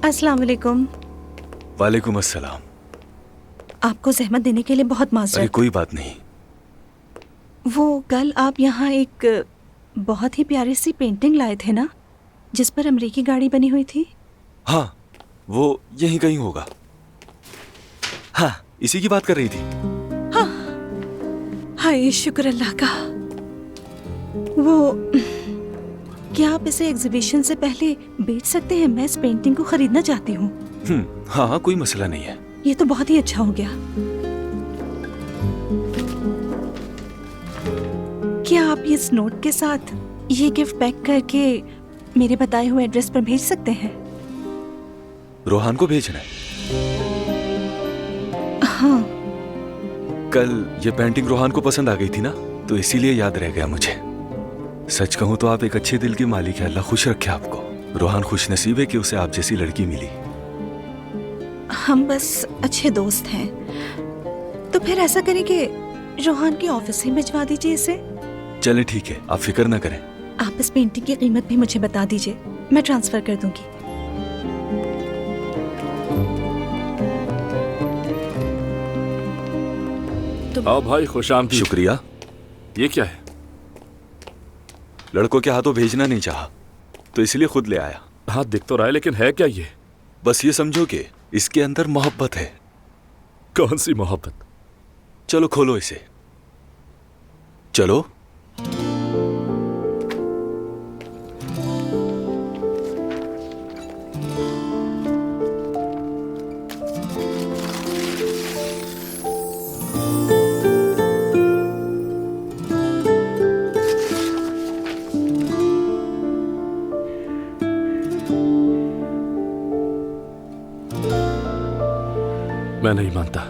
अस्सलाम वालेकुम। वालेकुम अस्सलाम। आपको ज़हमत देने के लिए बहुत अरे माज़रत। कोई बात नहीं। वो कल आप यहाँ एक बहुत ही प्यारी सी पेंटिंग लाए थे ना, जिस पर अमरीकी गाड़ी बनी हुई थी। हाँ, वो यहीं कहीं होगा। हाँ, इसी की बात कर रही थी। हाँ, हाय शुक्र अल्लाह का। वो क्या आप इसे एग्जीबिशन से पहले बेच सकते हैं? मैं इस पेंटिंग को खरीदना चाहती हूँ। हाँ हाँ, कोई मसला नहीं है। ये तो बहुत ही अच्छा हो गया। क्या आप इस नोट के साथ ये गिफ्ट पैक करके मेरे बताए हुए एड्रेस पर भेज सकते हैं? रोहान को भेजना है? हाँ। कल ये पेंटिंग रोहान को पसंद आ गई थी ना, तो इसीलिए याद रह गया मुझे। सच कहूं तो आप एक अच्छे दिल की मालिक है। अल्लाह खुश रखे आपको। रोहान खुश नसीब है कि उसे आप जैसी लड़की मिली। हम बस अच्छे दोस्त हैं। तो फिर ऐसा करें कि रोहान के ऑफिस से भिजवा दीजिए इसे। चले ठीक है, आप फिक्र ना करें। आप इस पेंटिंग की कीमत भी मुझे बता दीजिए, मैं ट्रांसफर कर दूंगी। आओ भाई, खुशामदीद। शुक्रिया। ये क्या है? लड़कों के हाथों भेजना नहीं चाहा, तो इसलिए खुद ले आया। हाँ, दिख तो रहा है, लेकिन है क्या ये? बस ये समझो कि इसके अंदर मोहब्बत है। कौन सी मोहब्बत? चलो खोलो इसे। चलो। मैं नहीं मानता।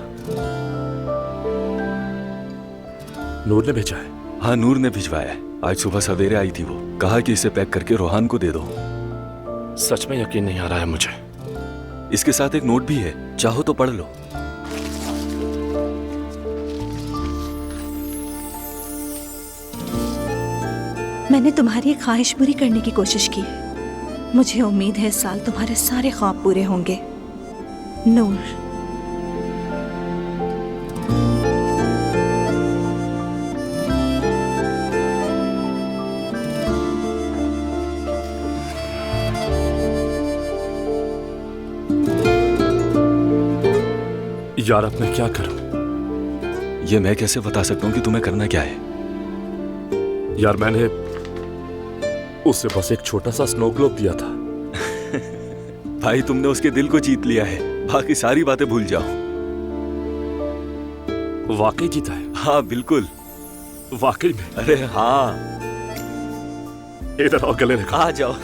नूर ने भेजा है? हाँ, नूर ने भिजवाया है। आज सुबह सवेरे आई थी वो। कहा कि इसे पैक करके रोहान को दे दो। सच में यकीन नहीं आ रहा है मुझे। इसके साथ एक नोट भी है, चाहो तो पढ़ लो। मैंने तुम्हारी एक ख्वाहिश पूरी करने की कोशिश की है। मुझे उम्मीद है इस साल तुम्हारे सारे ख्वाब पूरे होंगे। नूर। यार, अब मैं क्या करूं? ये मैं कैसे बता सकता हूँ कि तुम्हें करना क्या है? यार, मैंने उसे बस एक छोटा सा स्नो ग्लोब दिया था। भाई, तुमने उसके दिल को जीत लिया है। बाकी सारी बातें भूल जाओ। वाकई जीता है? हाँ बिल्कुल। वाकई में? अरे हाँ। इधर आओ, गले लगा। आ जाओ।